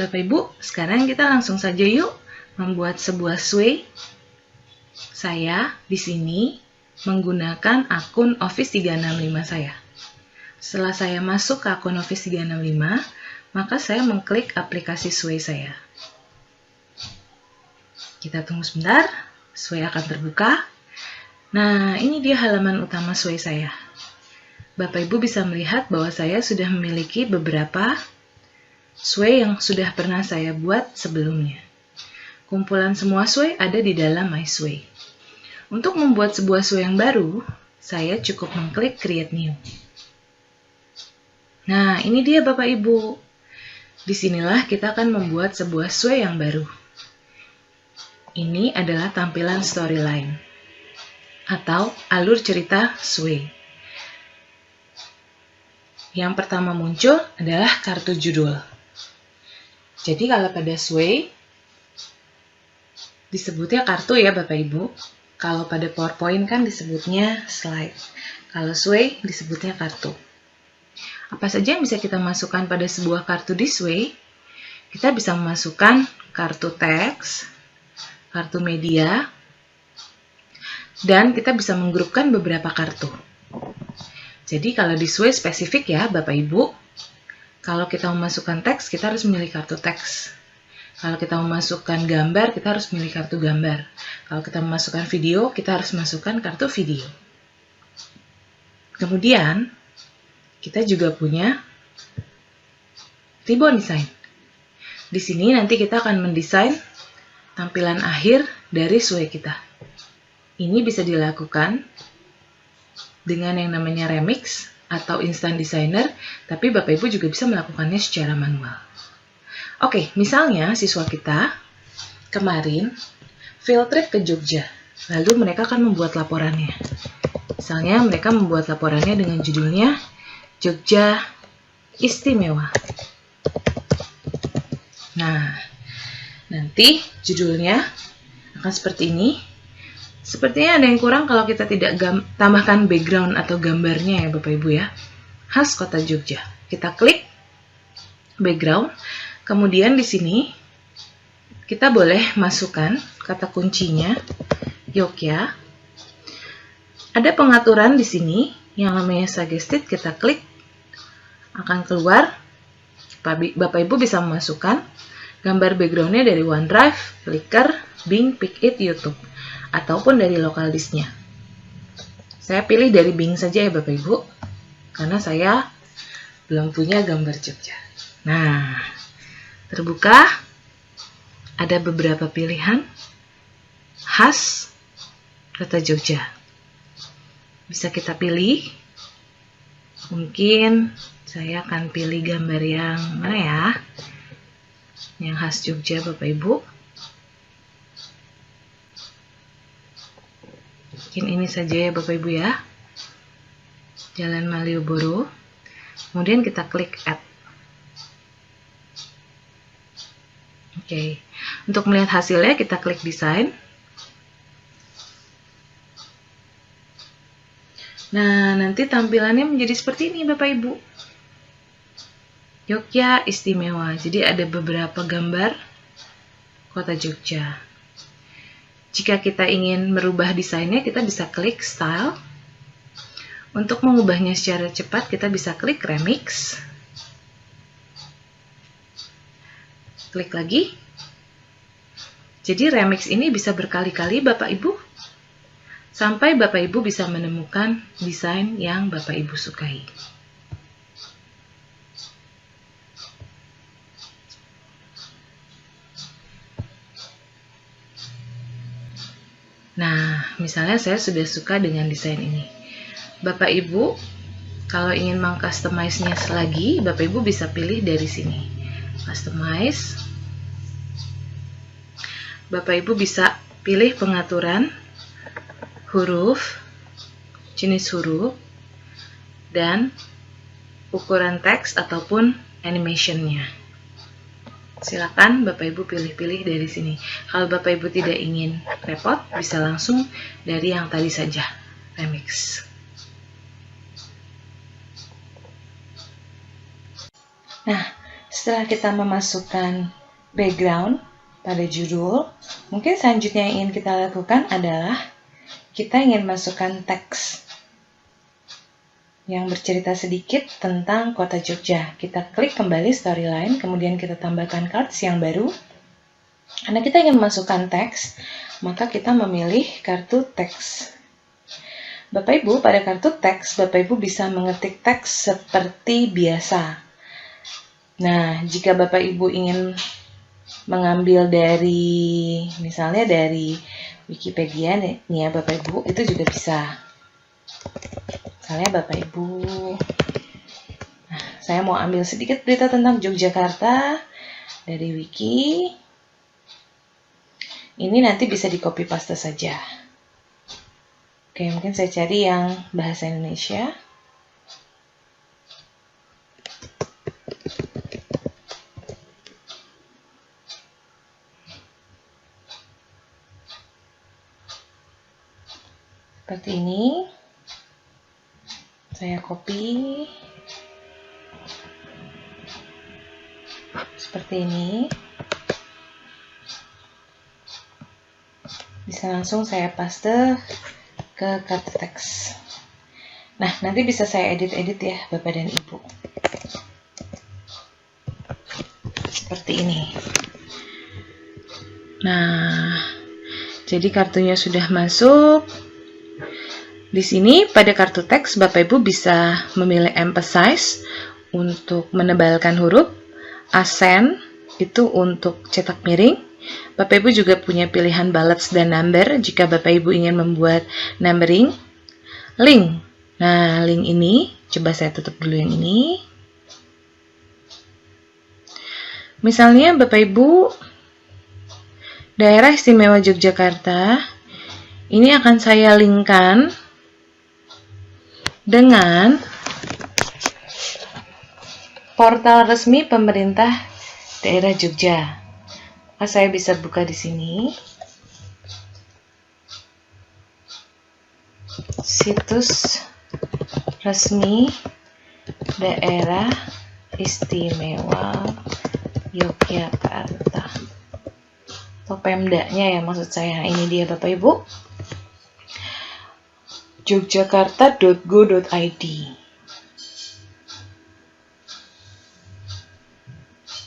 Bapak Ibu, sekarang kita langsung saja yuk membuat sebuah sway. Saya di sini menggunakan akun Office 365 saya. Setelah saya masuk ke akun Office 365, maka saya mengklik aplikasi sway saya. Kita tunggu sebentar, sway akan terbuka. Nah, ini dia halaman utama sway saya. Bapak Ibu bisa melihat bahwa saya sudah memiliki beberapa sway yang sudah pernah saya buat sebelumnya. Kumpulan semua sway ada di dalam My Sway. Untuk membuat sebuah sway yang baru, saya cukup mengklik Create New. Nah, ini dia Bapak Ibu. Disinilah kita akan membuat sebuah sway yang baru. Ini adalah tampilan storyline atau alur cerita sway. Yang pertama muncul adalah kartu judul. Jadi kalau pada sway disebutnya kartu ya Bapak Ibu. Kalau pada PowerPoint kan disebutnya slide. Kalau sway disebutnya kartu. Apa saja yang bisa kita masukkan pada sebuah kartu di sway? Kita bisa memasukkan kartu teks, kartu media, dan kita bisa menggrupkan beberapa kartu. Jadi kalau di sway spesifik ya Bapak Ibu, kalau kita memasukkan teks, kita harus memilih kartu teks. Kalau kita memasukkan gambar, kita harus memilih kartu gambar. Kalau kita memasukkan video, kita harus masukkan kartu video. Kemudian, kita juga punya ribbon design. Di sini nanti kita akan mendesain tampilan akhir dari sway kita. Ini bisa dilakukan dengan yang namanya remix atau instant designer, tapi Bapak Ibu juga bisa melakukannya secara manual. Oke, misalnya siswa kita kemarin field trip ke Jogja, lalu mereka akan membuat laporannya. Misalnya mereka membuat laporannya dengan judulnya Jogja Istimewa. Nah, nanti judulnya akan seperti ini. Sepertinya ada yang kurang kalau kita tidak tambahkan background atau gambarnya ya Bapak Ibu ya. Khas Kota Jogja. Kita klik background. Kemudian di sini kita boleh masukkan kata kuncinya Yogya. Ada pengaturan di sini yang namanya suggested, kita klik akan keluar. Bapak Ibu bisa memasukkan gambar backgroundnya dari OneDrive, Flickr, Bing, Picit, YouTube, ataupun dari local disknya. Saya pilih dari Bing saja ya Bapak Ibu, karena saya belum punya gambar Jogja. Nah, terbuka, ada beberapa pilihan khas Kota Jogja. Bisa kita pilih, mungkin saya akan pilih gambar yang mana ya, yang khas Jogja Bapak Ibu. Mungkin ini saja ya Bapak Ibu ya, Jalan Malioboro. Kemudian kita klik Add. Oke, untuk melihat hasilnya kita klik Desain. Nah, nanti tampilannya menjadi seperti ini Bapak Ibu. Jogja Istimewa. Jadi ada beberapa gambar Kota Jogja. Jika kita ingin merubah desainnya, kita bisa klik Style. Untuk mengubahnya secara cepat, kita bisa klik Remix. Klik lagi. Jadi remix ini bisa berkali-kali Bapak Ibu, sampai Bapak Ibu bisa menemukan desain yang Bapak Ibu sukai. Nah, misalnya saya sudah suka dengan desain ini. Bapak Ibu, kalau ingin mengcustomize-nya lagi, Bapak Ibu bisa pilih dari sini. Customize. Bapak Ibu bisa pilih pengaturan huruf, jenis huruf, dan ukuran teks ataupun animation-nya. Silakan Bapak Ibu pilih-pilih dari sini. Kalau Bapak Ibu tidak ingin repot, bisa langsung dari yang tadi saja, remix. Nah, Setelah kita memasukkan background pada judul, mungkin selanjutnya yang ingin kita lakukan adalah kita ingin masukkan teks yang bercerita sedikit tentang kota Jogja. Kita klik kembali storyline, kemudian kita tambahkan cards yang baru. Karena kita ingin memasukkan teks, maka kita memilih kartu teks. Bapak Ibu, pada kartu teks, Bapak Ibu bisa mengetik teks seperti biasa. Nah, jika Bapak Ibu ingin mengambil dari, misalnya dari Wikipedia nih ya Bapak Ibu, itu juga bisa. Misalnya Bapak Ibu, nah, saya mau ambil sedikit berita tentang Yogyakarta dari Wiki. Ini nanti bisa di copy paste saja. Oke, mungkin saya cari yang bahasa Indonesia. Seperti ini, saya copy, seperti ini, bisa langsung saya paste ke kartu teks. Nah, nanti bisa saya edit-edit ya Bapak dan Ibu, seperti ini. Nah, jadi kartunya sudah masuk. Di sini pada kartu teks Bapak Ibu bisa memilih emphasize untuk menebalkan huruf, accent itu untuk cetak miring. Bapak Ibu juga punya pilihan bullets dan number jika Bapak Ibu ingin membuat numbering. Link. Nah, link ini coba saya tutup dulu yang ini. Misalnya Bapak Ibu Daerah Istimewa Yogyakarta ini akan saya linkkan dengan portal resmi pemerintah daerah Jogja. Maka saya bisa buka di sini. Situs resmi daerah istimewa Yogyakarta. Atau Pemdanya ya maksud saya. Ini dia Bapak Ibu. Yogyakarta.go.id.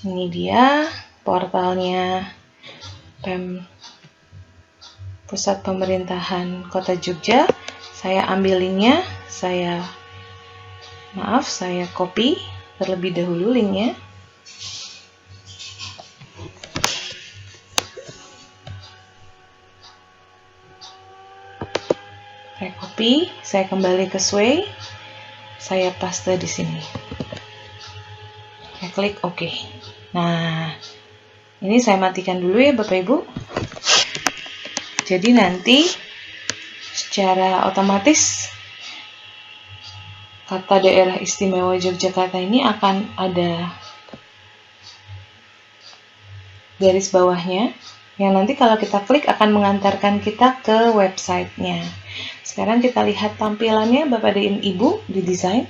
Ini dia portalnya Pusat Pemerintahan Kota Jogja. Saya ambil linknya, saya copy terlebih dahulu linknya. Saya copy, saya kembali ke Sway, saya paste di sini. Saya klik OK. Nah, ini saya matikan dulu ya Bapak Ibu. Jadi nanti secara otomatis kata daerah istimewa Yogyakarta ini akan ada garis bawahnya yang nanti kalau kita klik akan mengantarkan kita ke websitenya. Sekarang kita lihat tampilannya Bapak dan Ibu di desain.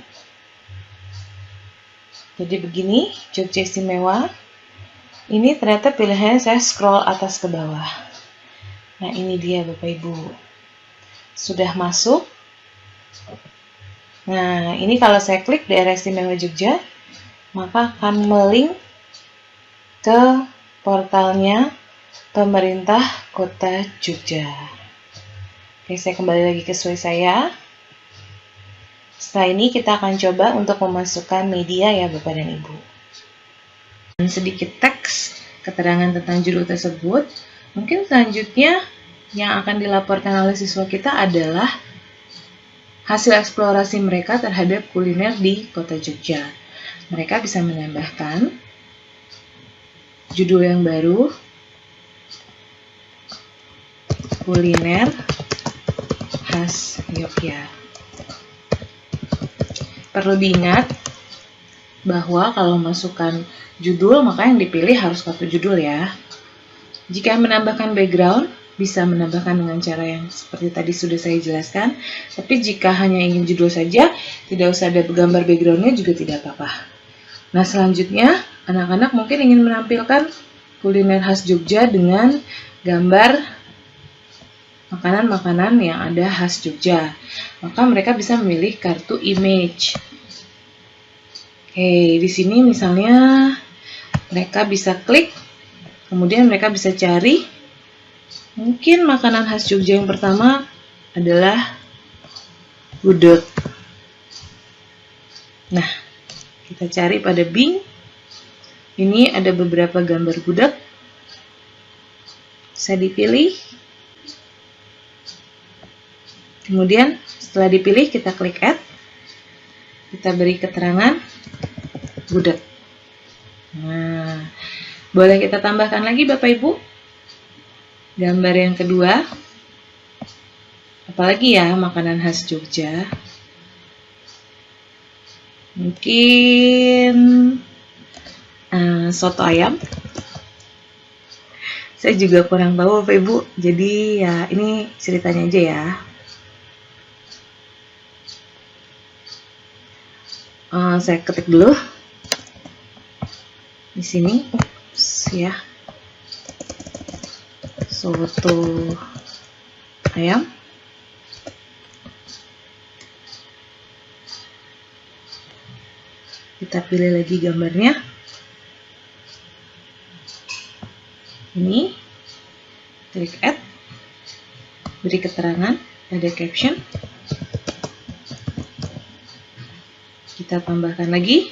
Jadi begini, Jogja Istimewa. Ini ternyata pilihannya saya scroll atas ke bawah. Nah ini dia Bapak Ibu. Sudah masuk. Nah ini kalau saya klik daerah istimewa Jogja, maka akan melink ke portalnya pemerintah kota Jogja. Oke, saya kembali lagi ke Sway saya. Setelah ini kita akan coba untuk memasukkan media ya Bapak dan Ibu. Dan sedikit teks keterangan tentang judul tersebut. Mungkin selanjutnya yang akan dilaporkan oleh siswa kita adalah hasil eksplorasi mereka terhadap kuliner di kota Jogja. Mereka bisa menambahkan judul yang baru, kuliner khas Yogyakarta. Perlu diingat bahwa kalau masukkan judul, maka yang dipilih harus satu judul ya. Jika menambahkan background, bisa menambahkan dengan cara yang seperti tadi sudah saya jelaskan. Tapi jika hanya ingin judul saja, tidak usah ada gambar backgroundnya juga tidak apa-apa. Nah selanjutnya, anak-anak mungkin ingin menampilkan kuliner khas Jogja dengan gambar makanan-makanan yang ada khas Jogja. Maka mereka bisa memilih kartu image. Oke, di sini misalnya mereka bisa klik, kemudian mereka bisa cari. Mungkin makanan khas Jogja yang pertama adalah gudeg. Nah, kita cari pada Bing. Ini ada beberapa gambar gudeg. Bisa dipilih. Kemudian setelah dipilih kita klik add. Kita beri keterangan gudeg. Nah, boleh kita tambahkan lagi Bapak Ibu gambar yang kedua. Apalagi ya makanan khas Jogja. Mungkin soto ayam. Saya juga kurang tahu Bapak Ibu. Jadi ya ini ceritanya aja ya. Saya ketik dulu di sini, ya, soto ayam. Kita pilih lagi gambarnya. Ini, klik add, beri keterangan, ada caption. Kita tambahkan lagi.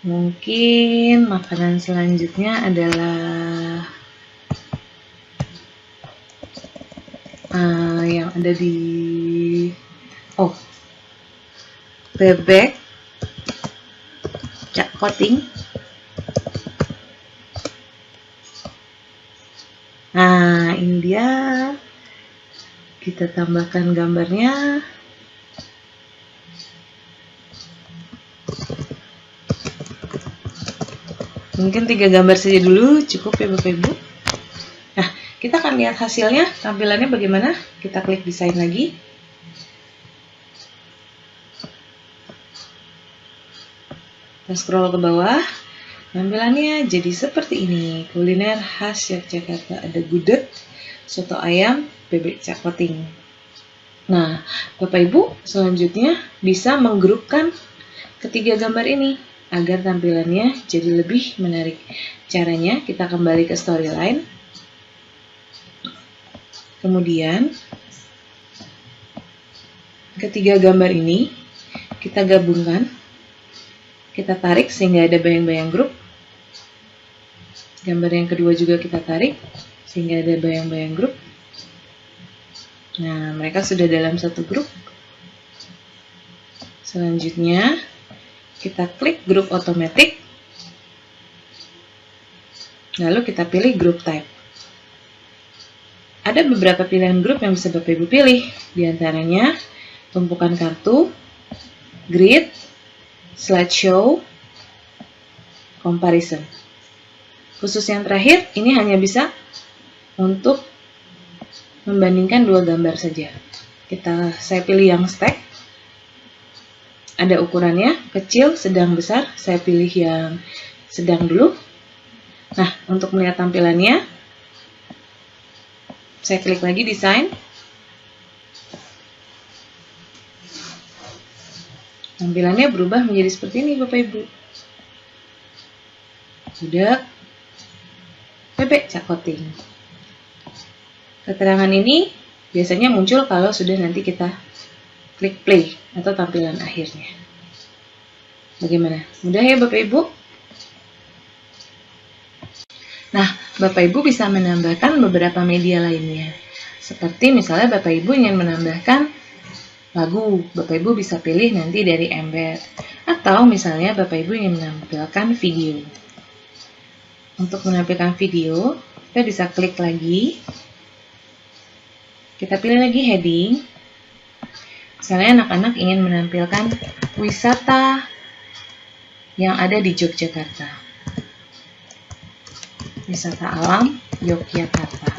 Mungkin makanan selanjutnya adalah yang ada di bebek cak koting. Nah, ini dia. Kita tambahkan gambarnya. Mungkin 3 gambar saja dulu, cukup ya Bapak Ibu. Nah, kita akan lihat hasilnya, tampilannya bagaimana. Kita klik desain lagi. Kita scroll ke bawah. Tampilannya jadi seperti ini. Kuliner khas Yogyakarta, ada gudeg, soto ayam, bebek cak koting. Nah, Bapak Ibu selanjutnya bisa menggrupkan ketiga gambar ini agar tampilannya jadi lebih menarik. Caranya kita kembali ke storyline. Kemudian ketiga gambar ini kita gabungkan. Kita tarik sehingga ada bayang-bayang grup. Gambar yang kedua juga kita tarik sehingga ada bayang-bayang grup. Nah, mereka sudah dalam satu grup. Selanjutnya, kita klik grup otomatis. Lalu kita pilih group type. Ada beberapa pilihan grup yang bisa Bapak Ibu pilih. Di antaranya, tumpukan kartu, grid, slideshow, comparison. Khusus yang terakhir, ini hanya bisa untuk membandingkan 2 gambar saja. Saya pilih yang stack. Ada ukurannya, kecil, sedang, besar. Saya pilih yang sedang dulu. Nah, untuk melihat tampilannya, saya klik lagi desain. Tampilannya berubah menjadi seperti ini Bapak Ibu. Gudeg, bebek cak koting. Keterangan ini biasanya muncul kalau sudah nanti kita klik play atau tampilan akhirnya. Bagaimana? Mudah ya Bapak Ibu? Nah, Bapak Ibu bisa menambahkan beberapa media lainnya. Seperti misalnya Bapak Ibu ingin menambahkan lagu, Bapak Ibu bisa pilih nanti dari embed. Atau misalnya Bapak Ibu ingin menampilkan video. Untuk menampilkan video, kita bisa klik lagi. Kita pilih lagi heading. Misalnya anak-anak ingin menampilkan wisata yang ada di Yogyakarta. Wisata alam Yogyakarta.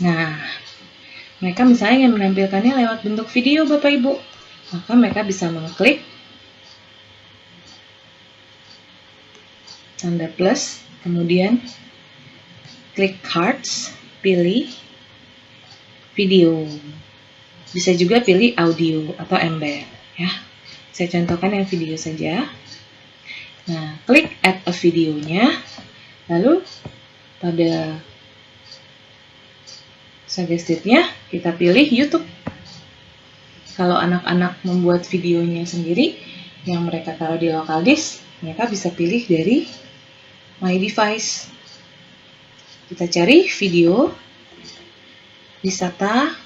Nah, mereka misalnya ingin menampilkannya lewat bentuk video Bapak Ibu. maka mereka bisa mengklik tanda plus, kemudian klik cards, pilih video. Bisa juga pilih audio atau embed ya. Saya contohkan yang video saja. Nah, klik add a videonya, lalu pada suggested-nya kita pilih YouTube. Kalau anak-anak membuat videonya sendiri yang mereka taruh di local disk, mereka bisa pilih dari My Device. Kita cari video wisata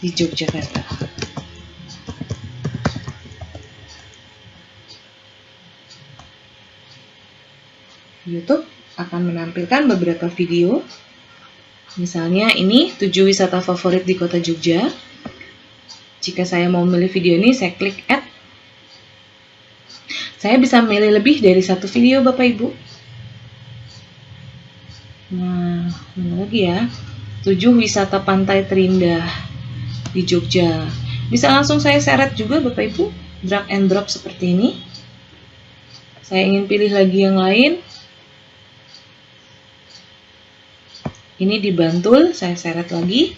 di Yogyakarta. YouTube akan menampilkan beberapa video. Misalnya ini 7 wisata favorit di kota Jogja. Jika saya mau memilih video ini, saya klik add. Saya bisa memilih lebih dari satu video, Bapak Ibu. Nah, mana lagi ya? 7 wisata pantai terindah di Jogja. Bisa langsung saya seret juga, Bapak Ibu. Drag and drop seperti ini. Saya ingin pilih lagi yang lain. Ini di Bantul, saya seret lagi.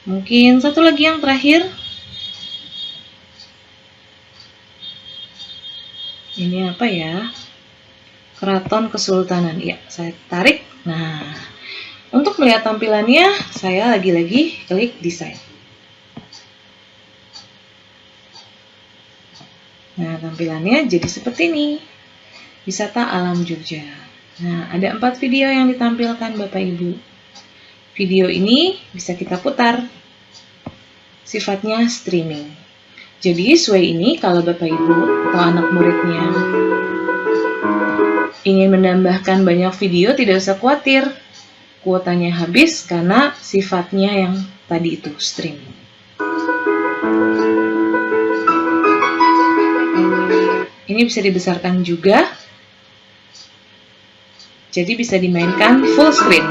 Mungkin satu lagi yang terakhir. Ini apa ya? Keraton Kesultanan. Ya, saya tarik. Nah, untuk melihat tampilannya, saya lagi-lagi klik desain. Nah, tampilannya jadi seperti ini. Wisata Alam Jogja. Nah, ada 4 video yang ditampilkan Bapak Ibu. Video ini bisa kita putar. Sifatnya streaming. Jadi, Sway ini kalau Bapak Ibu atau anak muridnya ingin menambahkan banyak video, tidak usah khawatir. Kuotanya habis karena sifatnya yang tadi itu streaming. Ini bisa dibesarkan juga. Jadi bisa dimainkan full screen.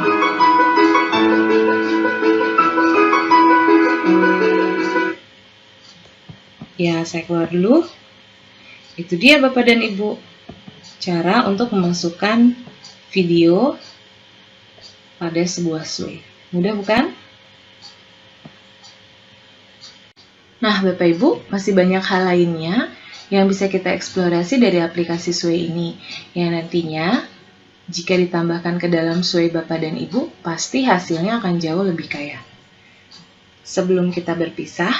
Ya, saya keluar dulu. Itu dia Bapak dan Ibu, cara untuk memasukkan video pada sebuah Sway. Mudah bukan? Nah, Bapak Ibu, masih banyak hal lainnya yang bisa kita eksplorasi dari aplikasi Sway ini. Yang nantinya, jika ditambahkan ke dalam Sway Bapak dan Ibu, pasti hasilnya akan jauh lebih kaya. Sebelum kita berpisah,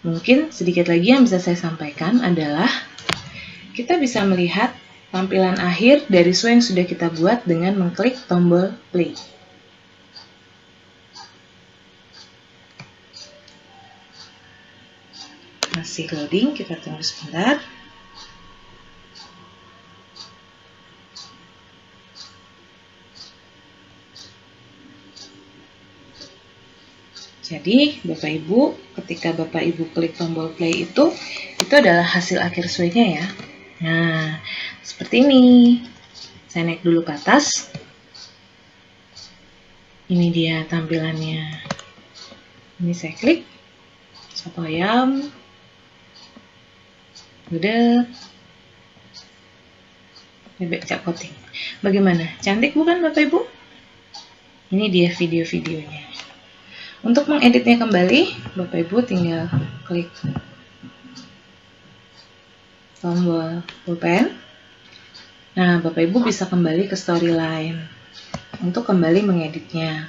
mungkin sedikit lagi yang bisa saya sampaikan adalah kita bisa melihat tampilan akhir dari Sway yang sudah kita buat dengan mengklik tombol play. Masih loading, kita tunggu sebentar. Jadi, Bapak Ibu, ketika Bapak Ibu klik tombol play itu adalah hasil akhir Sway-nya ya. Nah, seperti ini. Saya naik dulu ke atas. Ini dia tampilannya. Ini saya klik. Soto ayam. Gudeg. Bebek cak koting. Bagaimana? Cantik bukan Bapak Ibu? Ini dia video-videonya. Untuk mengeditnya kembali, Bapak Ibu tinggal klik tombol pulpen. Nah, Bapak Ibu bisa kembali ke storyline untuk kembali mengeditnya.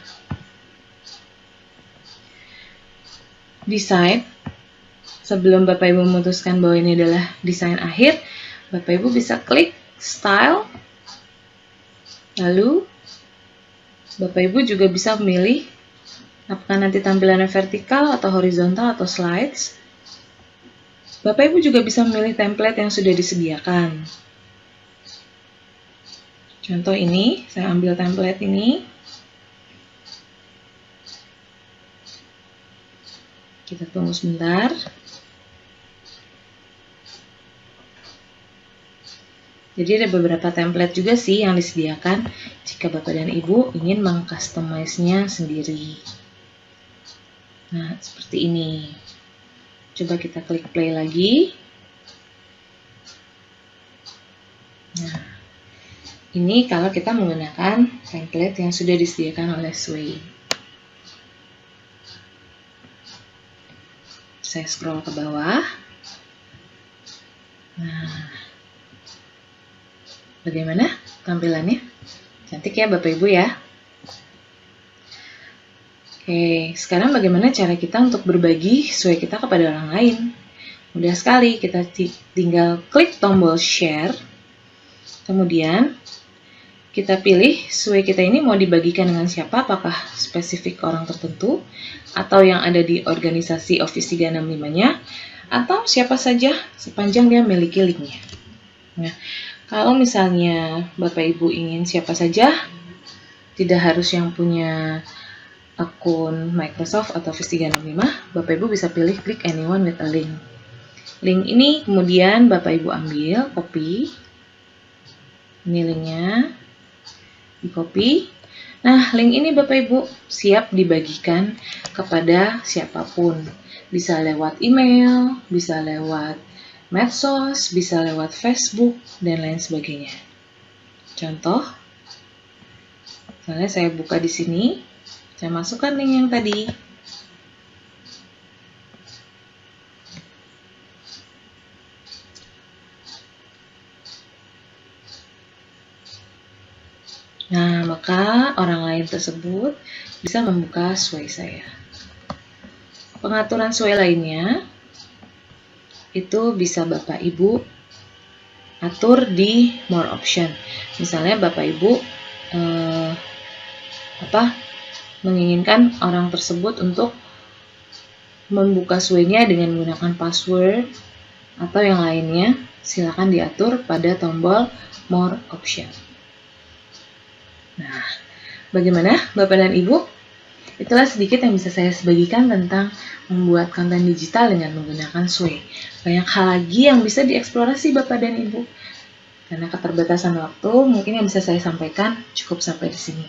Desain, sebelum Bapak Ibu memutuskan bahwa ini adalah desain akhir, Bapak Ibu bisa klik style, lalu Bapak Ibu juga bisa memilih apakah nanti tampilannya vertikal atau horizontal atau slides. Bapak Ibu juga bisa memilih template yang sudah disediakan. Contoh ini, saya ambil template ini. Kita tunggu sebentar. Jadi ada beberapa template juga sih yang disediakan jika Bapak dan Ibu ingin mengcustomize-nya sendiri. Nah, seperti ini. Coba kita klik play lagi. Nah, ini kalau kita menggunakan template yang sudah disediakan oleh Sway. Saya scroll ke bawah. Nah, bagaimana tampilannya? Cantik ya Bapak Ibu ya. Oke, sekarang bagaimana cara kita untuk berbagi Sway kita kepada orang lain? Mudah sekali, kita tinggal klik tombol share. Kemudian kita pilih Sway kita ini mau dibagikan dengan siapa, apakah spesifik orang tertentu, atau yang ada di organisasi Office 365-nya, atau siapa saja sepanjang dia memiliki linknya. Nah, kalau misalnya Bapak Ibu ingin siapa saja, tidak harus yang punya akun Microsoft atau Office 365, Bapak Ibu bisa pilih klik anyone with a link. Link ini kemudian Bapak Ibu ambil, copy. Ini linknya, di copy. Nah, link ini Bapak Ibu siap dibagikan kepada siapapun. Bisa lewat email, bisa lewat medsos, bisa lewat Facebook, dan lain sebagainya. Contoh, misalnya saya buka di sini. Saya masukkan link yang tadi. Nah, maka orang lain tersebut bisa membuka Sway saya. Pengaturan Sway lainnya itu bisa Bapak Ibu atur di More Option. Misalnya Bapak Ibu menginginkan orang tersebut untuk membuka Sway-nya dengan menggunakan password atau yang lainnya, silakan diatur pada tombol More Option. Nah, bagaimana Bapak dan Ibu? Itulah sedikit yang bisa saya bagikan tentang membuat konten digital dengan menggunakan Sway. Banyak hal lagi yang bisa dieksplorasi Bapak dan Ibu. Karena keterbatasan waktu, mungkin yang bisa saya sampaikan cukup sampai di sini.